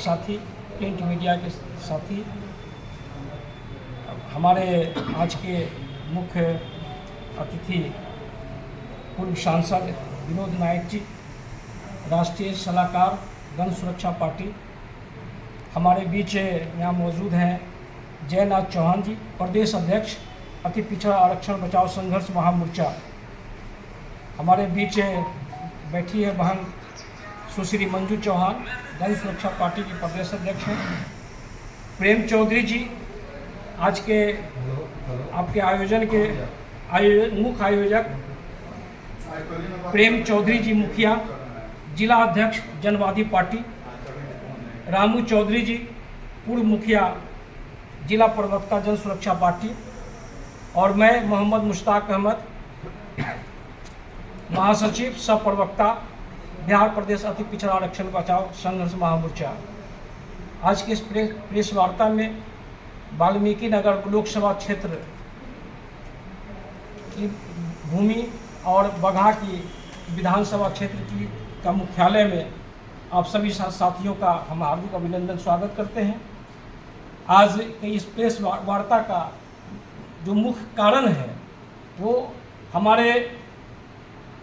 साथी, print media के साथी, हमारे आज के मुख्य अतिथि पूर्व सांसद विनोद नायक जी, राष्ट्रीय सलाहकार गण सुरक्षा पार्टी, हमारे बीच यहाँ मौजूद हैं जयनाथ चौहान जी, प्रदेश अध्यक्ष अति पिछड़ा आरक्षण बचाओ संघर्ष महामोर्चा। हमारे बीच बैठी है बहन सुश्री मंजू चौहान, गण सुरक्षा पार्टी की प्रदेश अध्यक्ष हैं। प्रेम चौधरी जी, आज के आपके आयोजन के मुख्य आयोजक प्रेम चौधरी जी, मुखिया जिला अध्यक्ष जनवादी पार्टी। रामू चौधरी जी, पूर्व मुखिया जिला प्रवक्ता जन सुरक्षा पार्टी। और मैं मोहम्मद मुश्ताक अहमद, महासचिव सह प्रवक्ता बिहार प्रदेश अति पिछड़ा आरक्षण बचाओ संघर्ष महामोर्चा। आज की इस प्रेस वार्ता में वाल्मीकि नगर लोकसभा क्षेत्र की भूमि और बगहा की विधानसभा क्षेत्र की का मुख्यालय में आप सभी साथियों का हम हार्दिक अभिनंदन स्वागत करते हैं। आज इस प्रेस वार्ता का जो मुख्य कारण है वो हमारे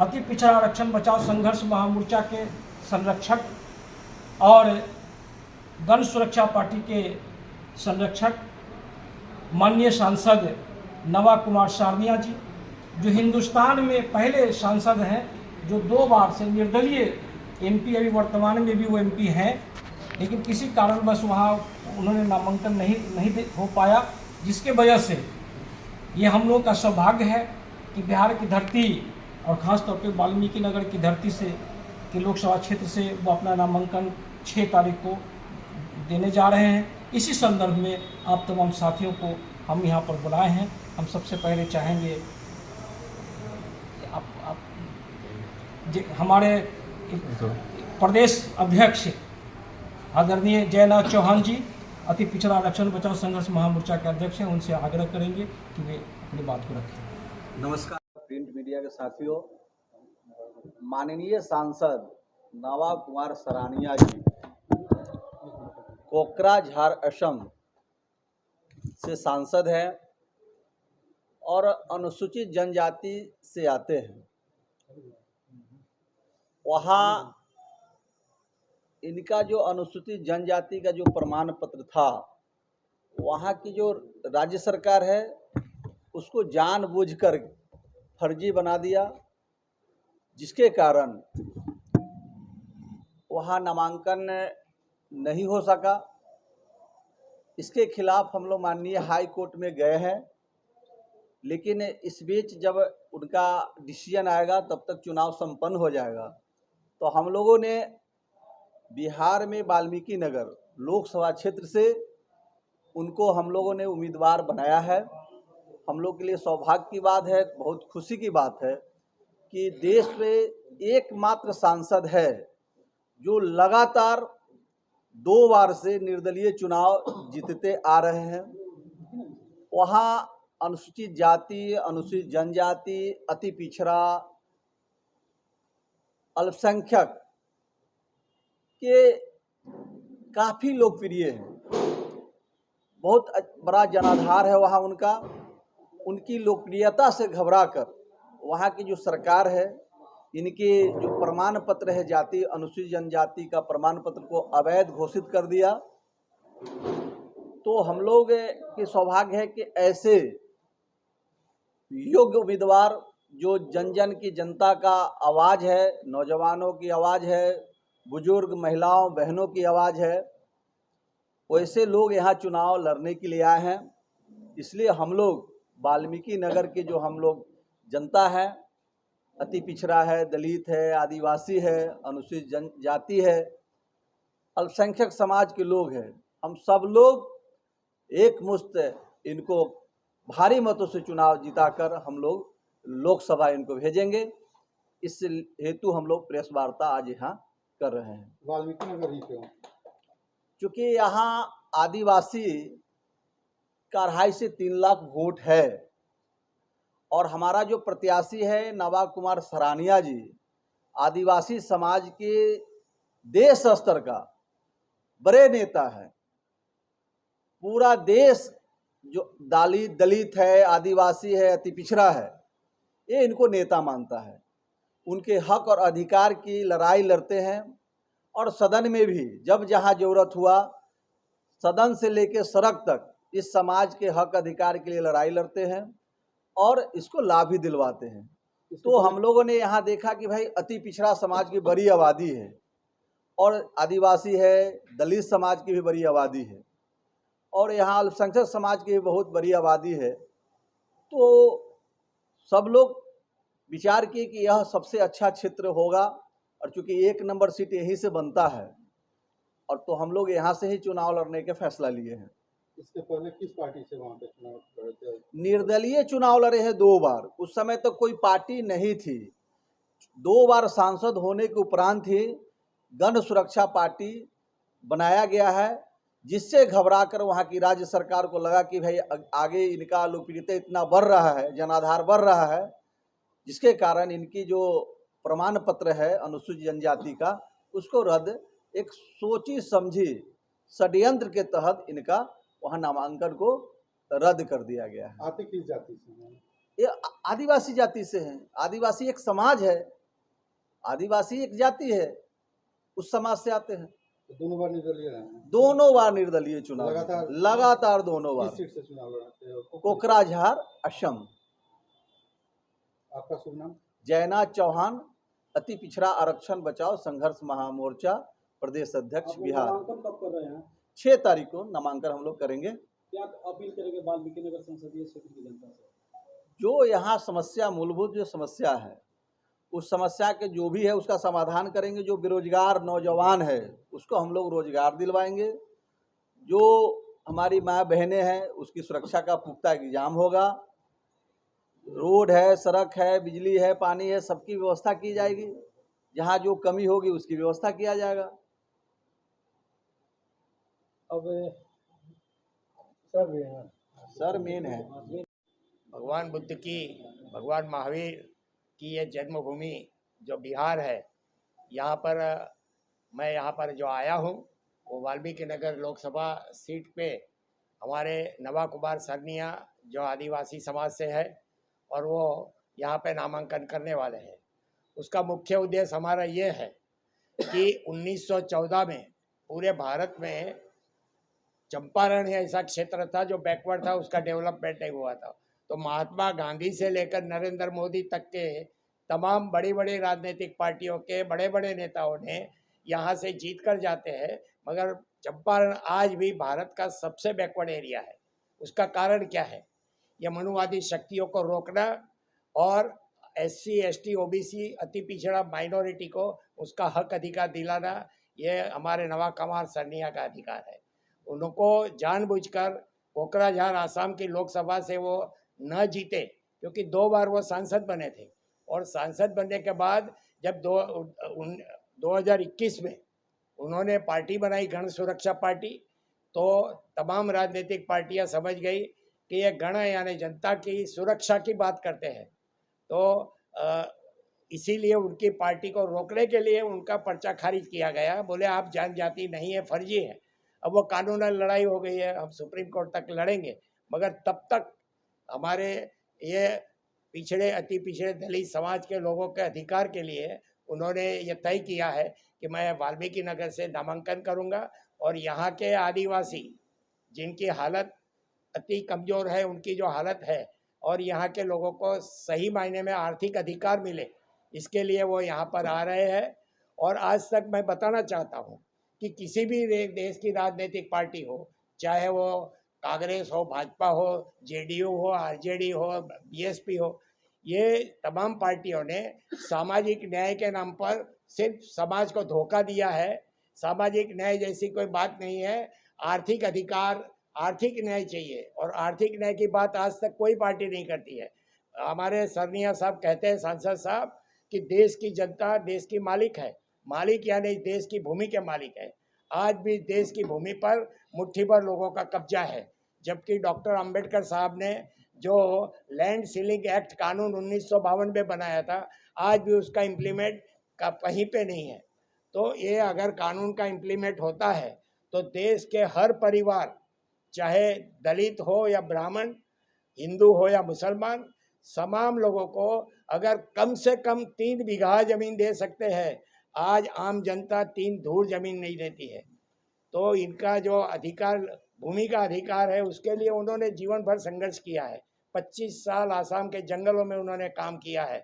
अति पिछड़ा आरक्षण बचाओ संघर्ष महामोर्चा के संरक्षक और गण सुरक्षा पार्टी के संरक्षक माननीय सांसद नवा कुमार सारनिया जी, जो हिंदुस्तान में पहले सांसद हैं जो 2 बार से निर्दलीय एमपी, अभी वर्तमान में भी वो एमपी हैं, लेकिन किसी कारणवश वहाँ उन्होंने नामांकन नहीं हो पाया, जिसके वजह से ये हम लोगों का सौभाग्य है कि बिहार की धरती और ख़ास तौर पे वाल्मीकि नगर की धरती से के लोकसभा क्षेत्र से वो अपना नामांकन 6 तारीख को देने जा रहे हैं। इसी संदर्भ में आप तमाम साथियों को हम यहाँ पर बुलाए हैं। हम सबसे पहले चाहेंगे आप हमारे प्रदेश अध्यक्ष आदरणीय जयनाथ चौहान जी, अति पिछड़ा आरक्षण बचाओ संघर्ष महामोर्चा के अध्यक्ष हैं, उनसे आग्रह करेंगे कि वे अपनी बात को रखें। नमस्कार प्रिंट मीडिया के साथियों, माननीय सांसद नवा कुमार सरानिया जी कोकराझार असम से सांसद हैं और अनुसूचित जनजाति से आते हैं। वहाँ इनका जो अनुसूचित जनजाति का जो प्रमाण पत्र था, वहाँ की जो राज्य सरकार है उसको जानबूझकर फर्जी बना दिया, जिसके कारण वहाँ नामांकन नहीं हो सका। इसके खिलाफ हम लोग माननीय हाई कोर्ट में गए हैं, लेकिन इस बीच जब उनका डिसीजन आएगा तब तक चुनाव संपन्न हो जाएगा। तो हम लोगों ने बिहार में वाल्मीकि नगर लोकसभा क्षेत्र से उनको हम लोगों ने उम्मीदवार बनाया है। हम लोग के लिए सौभाग्य की बात है, बहुत खुशी की बात है कि देश में एकमात्र सांसद है जो लगातार 2 बार से निर्दलीय चुनाव जीतते आ रहे हैं। वहाँ अनुसूचित जाति, अनुसूचित जनजाति, अति पिछड़ा, अल्पसंख्यक के काफ़ी लोकप्रिय हैं, बहुत बड़ा जनाधार है वहाँ उनका। उनकी लोकप्रियता से घबराकर वहाँ की जो सरकार है, इनके जो प्रमाण पत्र है जाति अनुसूचित जनजाति का प्रमाण पत्र को अवैध घोषित कर दिया। तो हम लोग के सौभाग्य है कि ऐसे योग्य उम्मीदवार जो जन जन की जनता का आवाज़ है, नौजवानों की आवाज़ है, बुजुर्ग महिलाओं बहनों की आवाज़ है, वैसे लोग यहाँ चुनाव लड़ने के लिए आए हैं। इसलिए हम लोग वाल्मीकि नगर के जो हम लोग जनता है, अति पिछड़ा है, दलित है, आदिवासी है, अनुसूचित जनजाति है, अल्पसंख्यक समाज के लोग हैं, हम सब लोग एकमुश्त इनको भारी मतों से चुनाव जिताकर हम लोग लोकसभा इनको भेजेंगे। इस हेतु हम लोग प्रेस वार्ता आज यहाँ कर रहे हैं। वाल्मीकि नगर ही क्यों? क्योंकि यहाँ आदिवासी का 2.5 से 3 लाख वोट है और हमारा जो प्रत्याशी है नवा कुमार सरानिया जी, आदिवासी समाज के देश स्तर का बड़े नेता हैं। पूरा देश जो दलित है, आदिवासी है, अति पिछड़ा है, ये इनको नेता मानता है। उनके हक और अधिकार की लड़ाई लड़ते हैं और सदन में भी जब जहां जरूरत हुआ, सदन से लेकर सड़क तक इस समाज के हक अधिकार के लिए लड़ाई लड़ते हैं और इसको लाभ भी दिलवाते हैं। तो हम लोगों ने यहाँ देखा कि भाई अति पिछड़ा समाज की बड़ी आबादी है और आदिवासी है, दलित समाज की भी बड़ी आबादी है और यहाँ अल्पसंख्यक समाज की भी बहुत बड़ी आबादी है। तो सब लोग विचार किए कि यह सबसे अच्छा क्षेत्र होगा और चूंकि 1 नंबर सीट यहीं से बनता है और तो हम लोग यहाँ से ही चुनाव लड़ने के फैसला लिए हैं। इसके पहले किस पार्टी से वहाँ पे चुनाव लड़े थे? निर्दलीय चुनाव लड़े हैं 2 बार। उस समय तो कोई पार्टी नहीं थी। 2 बार सांसद होने के उपरांत ही गण सुरक्षा पार्टी बनाया गया है, जिससे घबराकर वहाँ की राज्य सरकार को लगा कि भाई आगे इनका लोकप्रियता इतना बढ़ रहा है, जनाधार बढ़ रहा है, जिसके कारण इनकी जो प्रमाण पत्र है अनुसूचित जनजाति का, उसको रद्द एक सोची समझी षड्यंत्र के तहत इनका वहाँ नामांकन को रद्द कर दिया गया है। आते किस जाति से हैं? ये आदिवासी जाति से हैं। आदिवासी एक समाज है, आदिवासी एक जाति है, उस समाज से आते हैं। तो दोनों बार निर्दलीय रहे हैं? दोनों बार निर्दलीय चुनाव, लगातार दोनों बार। किस सीट से चुनाव लड़े थे? कोकराझार, असम। आपका शुभ नाम? जयनाथ चौहान, अति पिछड़ा आरक्षण बचाओ संघर्ष महामोर्चा प्रदेश अध्यक्ष बिहार। नामांकन कब कर रहे हैं? 6 तारीख को नामांकन हम लोग करेंगे। क्या अपील करेंगे वाल्मीकि नगर संसदीय क्षेत्र की जनता से? जो यहाँ समस्या, मूलभूत जो समस्या है, उस समस्या के जो भी है उसका समाधान करेंगे। जो बेरोजगार नौजवान है उसको हम लोग रोजगार दिलवाएंगे। जो हमारी माँ बहनें हैं उसकी सुरक्षा का पुख्ता इंतजाम होगा। रोड है, सड़क है, बिजली है, पानी है, सबकी व्यवस्था की जाएगी। जहाँ जो कमी होगी उसकी व्यवस्था किया जाएगा। अब सर मेन है भगवान बुद्ध की, भगवान महावीर की ये जन्मभूमि जो बिहार है, यहाँ पर मैं यहाँ पर जो आया हूँ वो वाल्मीकि नगर लोकसभा सीट पे हमारे नवा कुमार सरनिया जो आदिवासी समाज से है और वो यहाँ पे नामांकन करने वाले हैं। उसका मुख्य उद्देश्य हमारा ये है कि 1914 में पूरे भारत में चंपारण ऐसा क्षेत्र था जो बैकवर्ड था, उसका डेवलपमेंट नहीं हुआ था। तो महात्मा गांधी से लेकर नरेंद्र मोदी तक के तमाम बड़ी बड़ी राजनीतिक पार्टियों के बड़े बड़े नेताओं ने यहाँ से जीत कर जाते हैं, मगर चंपारण आज भी भारत का सबसे बैकवर्ड एरिया है। उसका कारण क्या है? यह मनुवादी शक्तियों को रोकना और SC ST OBC अति पिछड़ा माइनॉरिटी को उसका हक अधिकार दिलाना, ये हमारे नवा कुमार सरनिया का अधिकार है। उनको जानबूझकर कोकराझार आसाम की लोकसभा से वो न जीते, क्योंकि 2 बार वो सांसद बने थे और सांसद बनने के बाद जब 2021 में उन्होंने पार्टी बनाई गण सुरक्षा पार्टी, तो तमाम राजनीतिक पार्टियां समझ गई कि ये गण यानी जनता की सुरक्षा की बात करते हैं। तो इसीलिए उनकी पार्टी को रोकने के लिए उनका पर्चा खारिज किया गया। बोले आप जनजाति नहीं है, फर्जी है। अब वो कानूनी लड़ाई हो गई है, हम सुप्रीम कोर्ट तक लड़ेंगे, मगर तब तक हमारे ये पिछड़े अति पिछड़े दलित समाज के लोगों के अधिकार के लिए उन्होंने ये तय किया है कि मैं वाल्मीकि नगर से नामांकन करूंगा और यहाँ के आदिवासी जिनकी हालत अति कमज़ोर है, उनकी जो हालत है और यहाँ के लोगों को सही मायने में आर्थिक अधिकार मिले, इसके लिए वो यहाँ पर आ रहे हैं। और आज तक मैं बताना चाहता हूँ कि किसी भी देश की राजनीतिक पार्टी हो, चाहे वो कांग्रेस हो, भाजपा हो, JDU हो, RJD हो, BSP हो, ये तमाम पार्टियों ने सामाजिक न्याय के नाम पर सिर्फ समाज को धोखा दिया है। सामाजिक न्याय जैसी कोई बात नहीं है। आर्थिक अधिकार, आर्थिक न्याय चाहिए और आर्थिक न्याय की बात आज तक कोई पार्टी नहीं करती है। हमारे सरनिया साहब कहते हैं, सांसद साहब, कि देश की जनता देश की मालिक है। मालिक यानी देश की भूमि के मालिक है। आज भी देश की भूमि पर मुट्ठी भर लोगों का कब्जा है, जबकि डॉक्टर अंबेडकर साहब ने जो लैंड सीलिंग एक्ट कानून 1952 में बनाया था, आज भी उसका इम्प्लीमेंट का कहीं पे नहीं है। तो ये अगर कानून का इम्प्लीमेंट होता है तो देश के हर परिवार, चाहे दलित हो या ब्राह्मण, हिंदू हो या मुसलमान, तमाम लोगों को अगर कम से कम 3 बीघा जमीन दे सकते हैं, आज आम जनता 3 धूर जमीन नहीं देती है। तो इनका जो अधिकार, भूमि का अधिकार है, उसके लिए उन्होंने जीवन भर संघर्ष किया है। 25 साल आसाम के जंगलों में उन्होंने काम किया है।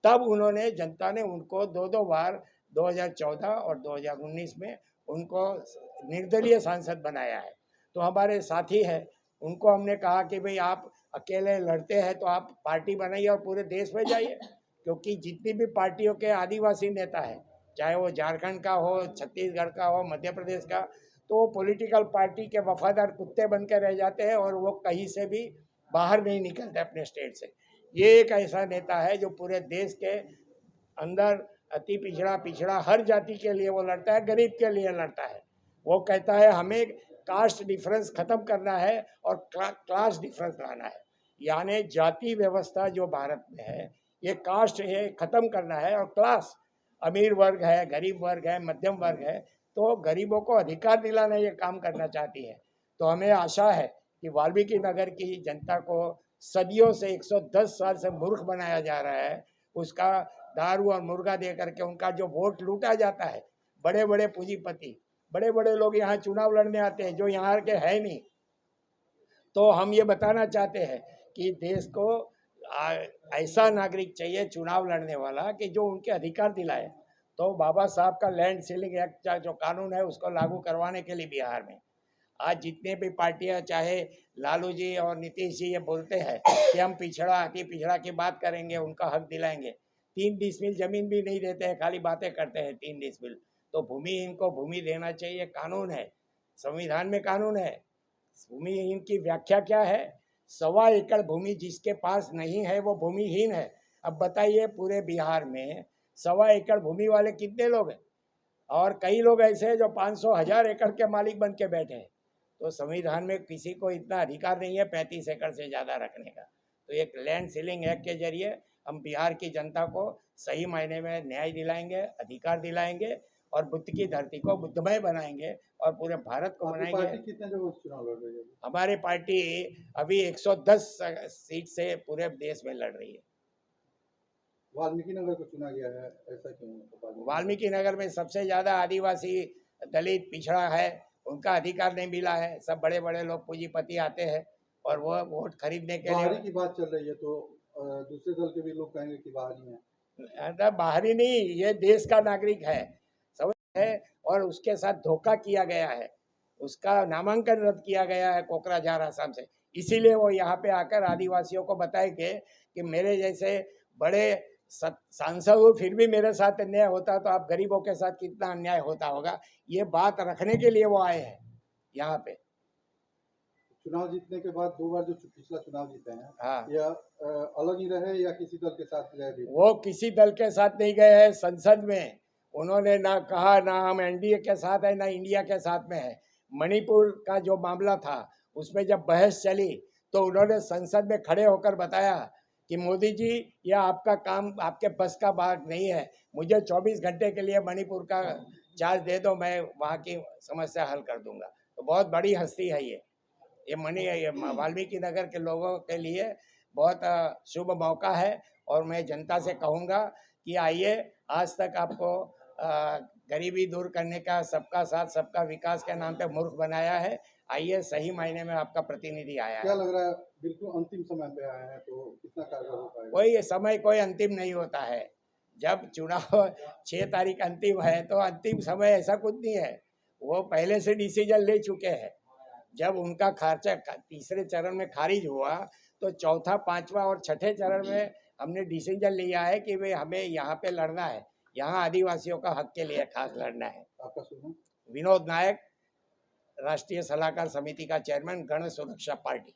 तब उन्होंने, जनता ने उनको 2-2 बार 2014 और 2019 में उनको निर्दलीय सांसद बनाया है। तो हमारे साथी है, उनको हमने कहा कि भाई आप अकेले लड़ते हैं तो आप पार्टी बनाइए और पूरे देश में जाइए, क्योंकि जितनी भी पार्टियों के आदिवासी नेता है, चाहे वो झारखंड का हो, छत्तीसगढ़ का हो, मध्य प्रदेश का, तो वो पॉलिटिकल पार्टी के वफादार कुत्ते बन के रह जाते हैं और वो कहीं से भी बाहर नहीं निकलते अपने स्टेट से। ये एक ऐसा नेता है जो पूरे देश के अंदर अति पिछड़ा हर जाति के लिए वो लड़ता है, गरीब के लिए लड़ता है। वो कहता है हमें कास्ट डिफरेंस खत्म करना है और क्लास डिफरेंस लाना है, यानी जाति व्यवस्था जो भारत में है, ये कास्ट है खत्म करना है, और क्लास, अमीर वर्ग है, गरीब वर्ग है, मध्यम वर्ग है, तो गरीबों को अधिकार दिलाना ये काम करना चाहती है। तो हमें आशा है कि वाल्मीकि नगर की जनता को सदियों से 110 साल से मूर्ख बनाया जा रहा है, उसका दारू और मुर्गा दे करके उनका जो वोट लूटा जाता है। बड़े बड़े पूंजीपति, बड़े बड़े लोग यहाँ चुनाव लड़ने आते हैं जो यहाँ के है नहीं। तो हम ये बताना चाहते हैं कि देश को ऐसा नागरिक चाहिए चुनाव लड़ने वाला कि जो उनके अधिकार दिलाए। तो बाबा साहब का लैंड सीलिंग एक्ट जो कानून है उसको लागू करवाने के लिए बिहार में आज जितने भी पार्टियां, चाहे लालू जी और नीतीश जी ये बोलते हैं कि हम पिछड़ा अति पिछड़ा की बात करेंगे, उनका हक दिलाएंगे, 3 डिसमिल जमीन भी नहीं देते हैं, खाली बातें करते हैं 3 डिसमिल। तो भूमिहीन को भूमि देना चाहिए, कानून है, संविधान में कानून है। भूमिहीन की व्याख्या क्या है? 1.25 एकड़ भूमि जिसके पास नहीं है वो भूमिहीन है। अब बताइए पूरे बिहार में 1.25 एकड़ भूमि वाले कितने लोग हैं? और कई लोग ऐसे हैं जो 500-1000 एकड़ के मालिक बन के बैठे हैं। तो संविधान में किसी को इतना अधिकार नहीं है 35 एकड़ से ज़्यादा रखने का। तो एक लैंड सीलिंग एक्ट के जरिए हम बिहार की जनता को सही मायने में न्याय दिलाएंगे, अधिकार दिलाएंगे और बुद्ध की धरती को बुद्धमय बनाएंगे और पूरे भारत को बनाएंगे। पार्टी कितने जगह चुनाव लड़ रही है? हमारी पार्टी अभी 110 सीट से पूरे देश में लड़ रही है। वाल्मीकि नगर को चुना गया है, ऐसा क्यों? वाल्मीकि नगर में सबसे ज्यादा आदिवासी, दलित, पिछड़ा है, उनका अधिकार नहीं मिला है। सब बड़े बड़े लोग पूंजीपति आते हैं और वो वोट खरीदने के बाहरी लिए। की बात चल रही है तो दूसरे दल के भी लोग कहेंगे कि बाहरी है। मतलब बाहरी नहीं, ये देश का नागरिक है, समझ है, और उसके साथ धोखा किया गया है, उसका नामांकन रद्द किया गया है कोकराझार आसाम से। इसीलिए वो यहाँ पे आकर आदिवासियों को बताएंगे कि मेरे जैसे बड़े सांसद हो फिर भी मेरे साथ अन्याय होता तो आप गरीबों के साथ कितना अन्याय होता होगा। ये बात रखने के लिए वो आए हैं यहाँ पे। चुनाव जीतने के बाद 2 बार जो पिछला चुनाव जीते हैं, हाँ, या अलग ही रहे या किसी दल के साथ गए भी? वो किसी दल के साथ नहीं गए हैं। संसद में उन्होंने ना कहा ना हम एनडीए के साथ है ना इंडिया के साथ में है। मणिपुर का जो मामला था उसमें जब बहस चली तो उन्होंने संसद में खड़े होकर बताया कि मोदी जी यह आपका काम, आपके बस का बात नहीं है, मुझे 24 घंटे के लिए मणिपुर का चार्ज दे दो, मैं वहाँ की समस्या हल कर दूंगा। तो बहुत बड़ी हस्ती है ये वाल्मीकि नगर के लोगों के लिए बहुत शुभ मौका है। और मैं जनता से कहूँगा कि आइए, आज तक आपको गरीबी दूर करने का, सबका साथ सबका विकास के नाम पे मूर्ख बनाया है। आइए, सही मायने में आपका प्रतिनिधि आया क्या है। लग रहा है बिल्कुल अंतिम समय पे आए हैं तो कितना कारगर हो पाएगा? कोई समय कोई अंतिम नहीं होता है। जब चुनाव 6 तारीख अंतिम है तो अंतिम समय ऐसा कुछ नहीं है, वो पहले से डिसीजन ले चुके हैं। जब उनका खर्चा तीसरे चरण में खारिज हुआ तो चौथा, पांचवा और छठे चरण में हमने डिसीजन लिया है कि भाई हमें यहाँ पे लड़ना है, यहाँ आदिवासियों का हक के लिए खास लड़ना है। आपका शुभ? विनोद नायक, राष्ट्रीय सलाहकार समिति का चेयरमैन, गण सुरक्षा पार्टी।